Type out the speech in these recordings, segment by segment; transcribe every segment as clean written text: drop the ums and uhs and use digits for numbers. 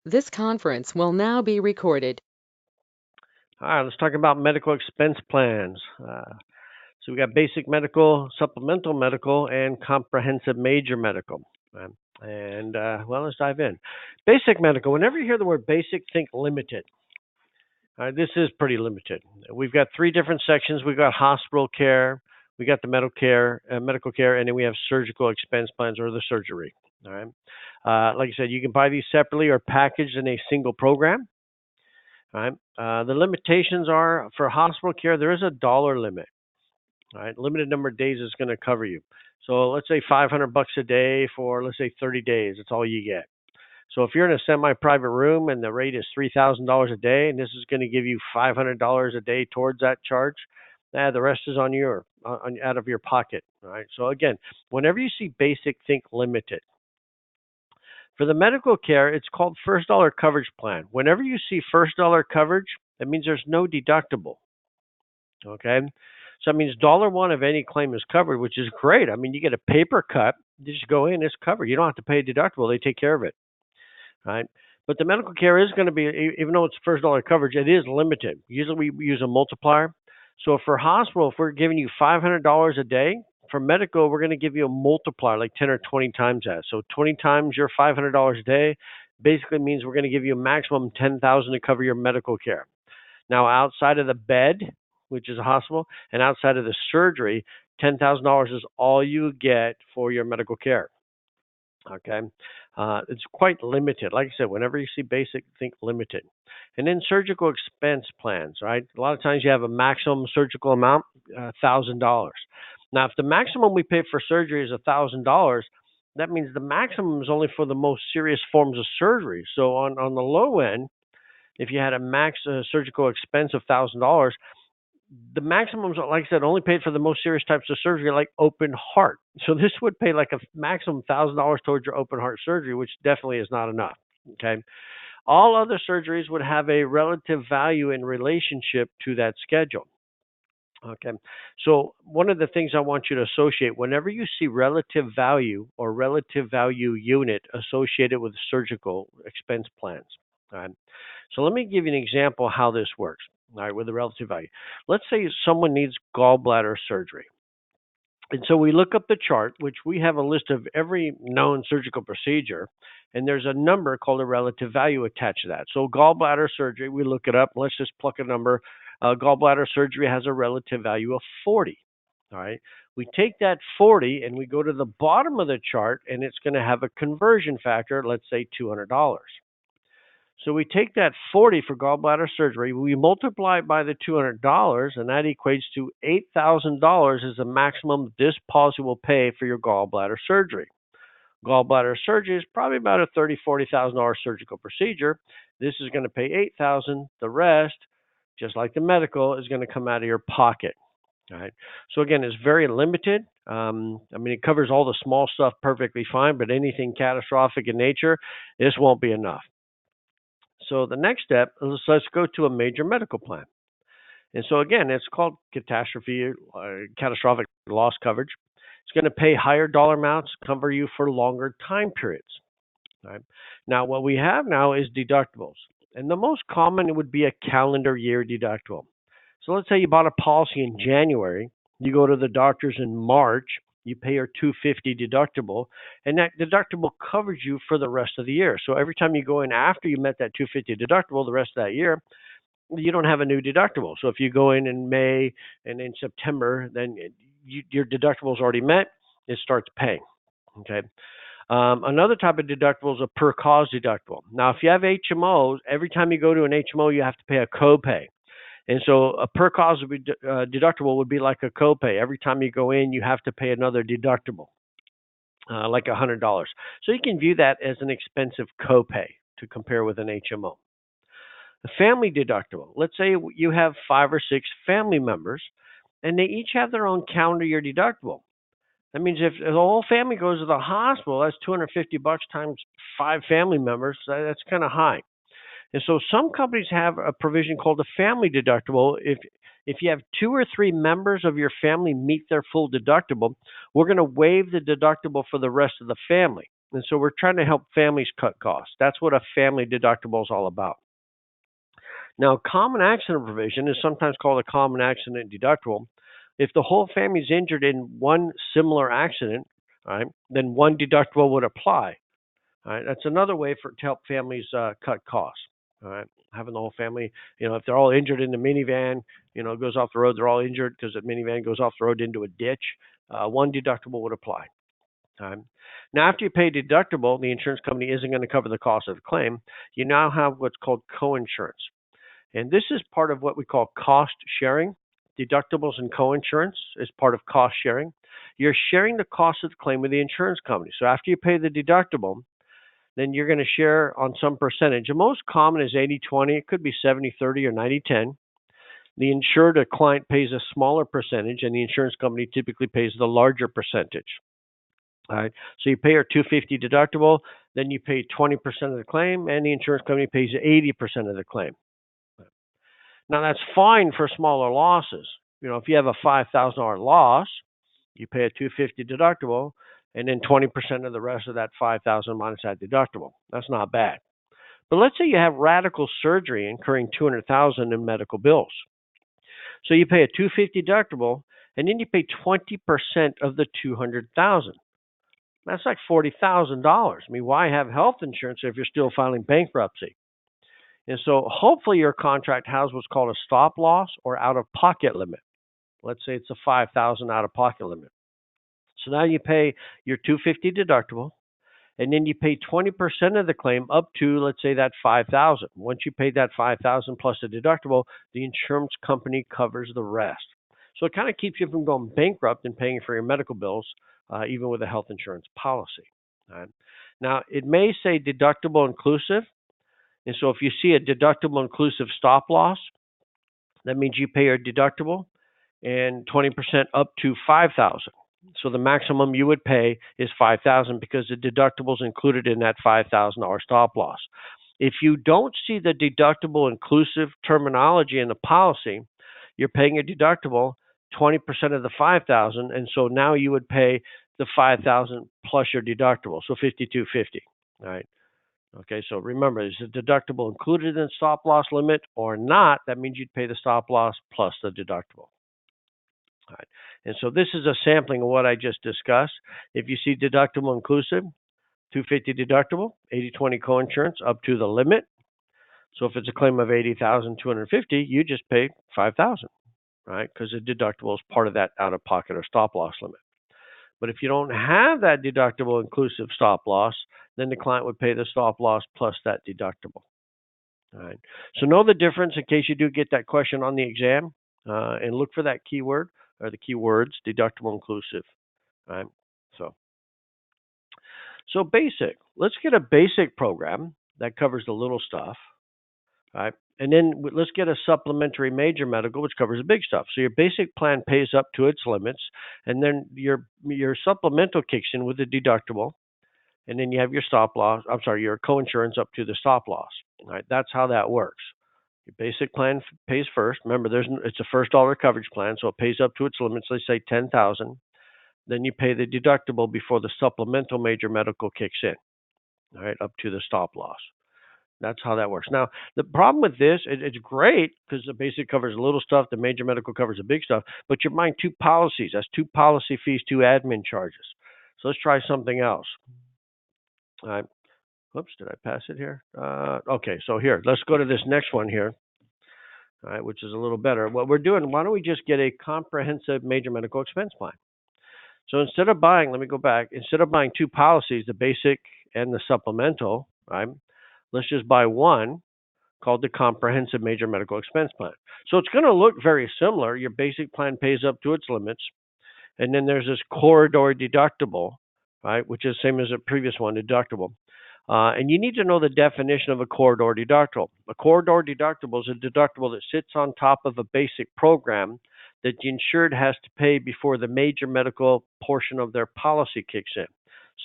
This conference will now be recorded. All right, let's talk about medical expense plans. So we got basic medical, supplemental medical, and comprehensive major medical. Well, let's dive in. Basic medical. Whenever you hear the word basic, think limited. This is pretty limited. We've got three different sections. We've got hospital care, we got the medical care, and then we have surgical expense plans or the surgery. All right. Like I said, you can buy these separately or packaged in a single program. All right. The limitations are for hospital care. There is a dollar limit. All right. Limited number of days is going to cover you. So let's say $500 a day for let's say 30 days. That's all you get. So if you're in a semi-private room and the rate is $3,000 a day, and this is going to give you $500 a day towards that charge, the rest is out of your pocket. All right. So again, whenever you see basic, think limited. For the medical care, it's called first dollar coverage plan. Whenever you see first dollar coverage, that means there's no deductible. Okay. So that means dollar one of any claim is covered, which is great. I mean, you get a paper cut, you just go in, it's covered. You don't have to pay a deductible, they take care of it. Right. But the medical care is going to be, even though it's first dollar coverage, it is limited. Usually we use a multiplier. So for hospital, if we're giving you $500 a day, for medical, we're going to give you a multiplier, like 10 or 20 times that. So 20 times your $500 a day basically means we're going to give you a maximum 10,000 to cover your medical care. Now, outside of the bed, which is a hospital, and outside of the surgery, $10,000 is all you get for your medical care. Okay. It's quite limited. Like I said, whenever you see basic, think limited. And then surgical expense plans, right? A lot of times you have a maximum surgical amount, $1,000. Now, if the maximum we pay for surgery is $1,000, that means the maximum is only for the most serious forms of surgery. So on the low end, if you had a max surgical expense of $1,000, the maximums, like I said, only paid for the most serious types of surgery, like open heart. So this would pay like a maximum $1,000 towards your open heart surgery, which definitely is not enough. Okay. All other surgeries would have a relative value in relationship to that schedule. Okay. So one of the things I want you to associate whenever you see relative value or relative value unit associated with surgical expense plans. All right. So let me give you an example of how this works. All right, with the relative value. Let's say someone needs gallbladder surgery. And so we look up the chart, which we have a list of every known surgical procedure, and there's a number called a relative value attached to that. So gallbladder surgery, we look it up. Let's just pluck a number. Gallbladder surgery has a relative value of 40. All right. We take that 40 and we go to the bottom of the chart, and it's going to have a conversion factor, let's say $200. So we take that 40 for gallbladder surgery, we multiply it by the $200, and that equates to $8,000 is the maximum this policy will pay for your gallbladder surgery. Gallbladder surgery is probably about a $30,000-$40,000 surgical procedure. This is going to pay $8,000. The rest, just like the medical, is going to come out of your pocket. All right. So again, it's very limited. I mean, it covers all the small stuff perfectly fine, but anything catastrophic in nature, this won't be enough. So the next step is let's go to a major medical plan. And so again, it's called catastrophic loss coverage. It's going to pay higher dollar amounts, cover you for longer time periods. Right? Now, what we have now is deductibles, and the most common would be a calendar year deductible. So let's say you bought a policy in January, you go to the doctors in March, you pay your 250 deductible, and that deductible covers you for the rest of the year. So every time you go in after you met that 250 deductible, the rest of that year, you don't have a new deductible. So if you go in May and in September, then your deductible is already met. It starts paying. Okay. Another type of deductible is a per cause deductible. Now, if you have HMOs, every time you go to an HMO, you have to pay a copay. And so a per cause deductible would be like a copay. Every time you go in, you have to pay another deductible, like $100. So you can view that as an expensive copay to compare with an HMO. A family deductible. Let's say you have 5 or 6 family members, and they each have their own calendar year deductible. That means if the whole family goes to the hospital, that's $250 times 5 family members. That's kind of high. And so some companies have a provision called a family deductible. If you have 2 or 3 members of your family meet their full deductible, we're going to waive the deductible for the rest of the family. And so we're trying to help families cut costs. That's what a family deductible is all about. Now, common accident provision is sometimes called a common accident deductible. If the whole family is injured in one similar accident, right, then one deductible would apply. All right, that's another way to help families cut costs. All right, having the whole family, if they're all injured in the minivan, goes off the road, they're all injured because the minivan goes off the road into a ditch. One deductible would apply. All right. Now, after you pay deductible, the insurance company isn't going to cover the cost of the claim. You now have what's called coinsurance. And this is part of what we call cost sharing. Deductibles and coinsurance is part of cost sharing. You're sharing the cost of the claim with the insurance company. So after you pay the deductible, then you're going to share on some percentage. The most common is 80-20. It could be 70-30 or 90-10. The insured or client pays a smaller percentage, and the insurance company typically pays the larger percentage. All right. So you pay your $250 deductible, then you pay 20% of the claim, and the insurance company pays 80% of the claim. Now that's fine for smaller losses. If you have a $5,000 loss, you pay a $250 deductible, and then 20% of the rest of that $5,000 minus that deductible. That's not bad. But let's say you have radical surgery incurring $200,000 in medical bills. So you pay a $250 deductible, and then you pay 20% of the $200,000. That's like $40,000. I mean, why have health insurance if you're still filing bankruptcy? And so hopefully your contract has what's called a stop loss or out-of-pocket limit. Let's say it's a $5,000 out-of-pocket limit. So now you pay your $250 deductible, and then you pay 20% of the claim up to, let's say, that $5,000. Once you pay that $5,000 plus the deductible, the insurance company covers the rest. So it kind of keeps you from going bankrupt and paying for your medical bills, even with a health insurance policy. Right? Now, it may say deductible inclusive. And so if you see a deductible inclusive stop loss, that means you pay your deductible and 20% up to $5,000. So the maximum you would pay is $5,000 because the deductible is included in that $5,000 stop loss. If you don't see the deductible inclusive terminology in the policy, you're paying a deductible 20% of the $5,000, and so now you would pay the $5,000 plus your deductible, so $5,250. All right. Okay, so remember, is the deductible included in the stop loss limit or not? That means you'd pay the stop loss plus the deductible. All right. And so this is a sampling of what I just discussed. If you see deductible inclusive, $250 deductible, 80-20 coinsurance up to the limit. So if it's a claim of $80,250, you just pay $5,000, right? Because the deductible is part of that out-of-pocket or stop loss limit. But if you don't have that deductible inclusive stop loss, then the client would pay the stop loss plus that deductible. All right. So know the difference in case you do get that question on the exam, and look for that keyword or the keywords deductible inclusive. All right. So basic. Let's get a basic program that covers the little stuff. All right. And then let's get a supplementary major medical, which covers the big stuff. So your basic plan pays up to its limits, and then your supplemental kicks in with the deductible, and then you have your stop loss. Your coinsurance up to the stop loss. All right, that's how that works. Your basic plan pays first. Remember, it's a first dollar coverage plan, so it pays up to its limits. Let's say $10,000. Then you pay the deductible before the supplemental major medical kicks in. All right, up to the stop loss. That's how that works. Now, the problem with this, it's great because the basic covers the little stuff, the major medical covers the big stuff, but you're buying two policies. That's two policy fees, two admin charges. So let's try something else. All right. Whoops, did I pass it here? Okay, so here, let's go to this next one here, all right, which is a little better. What we're doing, why don't we just get a comprehensive major medical expense plan? So instead of buying, let me go back, instead of buying two policies, the basic and the supplemental, right? Let's just buy one called the Comprehensive Major Medical Expense Plan. So it's going to look very similar. Your basic plan pays up to its limits. And then there's this corridor deductible, right, which is the same as the previous one, deductible. And you need to know the definition of a corridor deductible. A corridor deductible is a deductible that sits on top of a basic program that the insured has to pay before the major medical portion of their policy kicks in,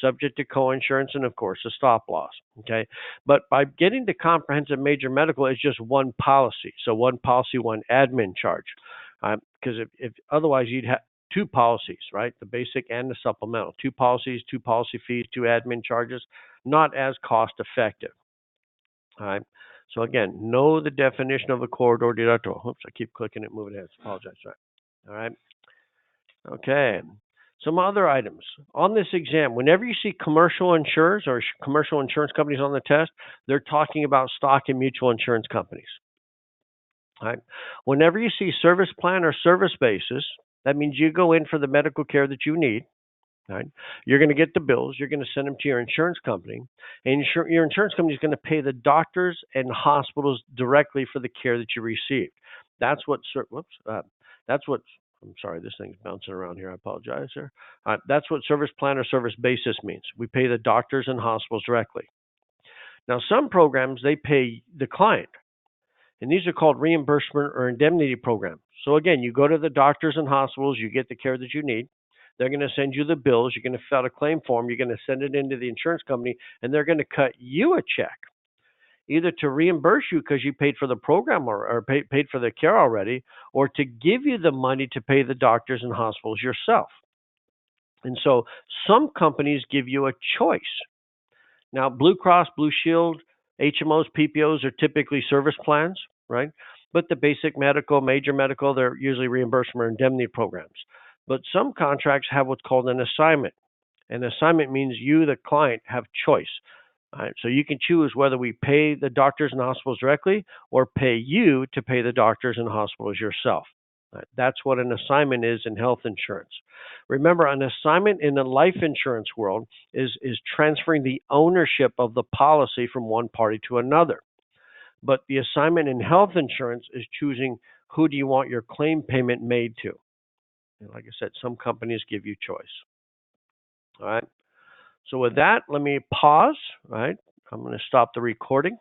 subject to coinsurance and, of course, a stop loss. Okay, but by getting the comprehensive major medical, it's just one policy. So one policy, one admin charge. Because if otherwise you'd have two policies, right? The basic and the supplemental. Two policies, two policy fees, two admin charges, not as cost effective. All right. So again, know the definition of a corridor deductible. Oops, I keep clicking it, moving ahead. Apologize. All right. Okay. Some other items on this exam. Whenever you see commercial insurers or commercial insurance companies on the test, they're talking about stock and mutual insurance companies. All right. Whenever you see service plan or service basis, that means you go in for the medical care that you need. Right? You're going to get the bills. You're going to send them to your insurance company, and your insurance company is going to pay the doctors and hospitals directly for the care that you received. That's what. That's what. I'm sorry, this thing's bouncing around here. I apologize, sir. That's what service plan or service basis means. We pay the doctors and hospitals directly. Now, some programs they pay the client, and these are called reimbursement or indemnity programs. So again, you go to the doctors and hospitals, you get the care that you need. They're going to send you the bills. You're going to fill out a claim form. You're going to send it into the insurance company, and they're going to cut you a check, either to reimburse you because you paid for the program or paid for the care already, or to give you the money to pay the doctors and hospitals yourself. And so some companies give you a choice. Now, Blue Cross, Blue Shield, HMOs, PPOs are typically service plans, right? But the basic medical, major medical, they're usually reimbursement or indemnity programs. But some contracts have what's called an assignment. An assignment means you, the client, have choice. All right, so you can choose whether we pay the doctors and hospitals directly or pay you to pay the doctors and hospitals yourself. All right, that's what an assignment is in health insurance. Remember, an assignment in the life insurance world is transferring the ownership of the policy from one party to another. But the assignment in health insurance is choosing who do you want your claim payment made to. And like I said, some companies give you choice. All right. So with that, let me pause. All right. I'm going to stop the recording.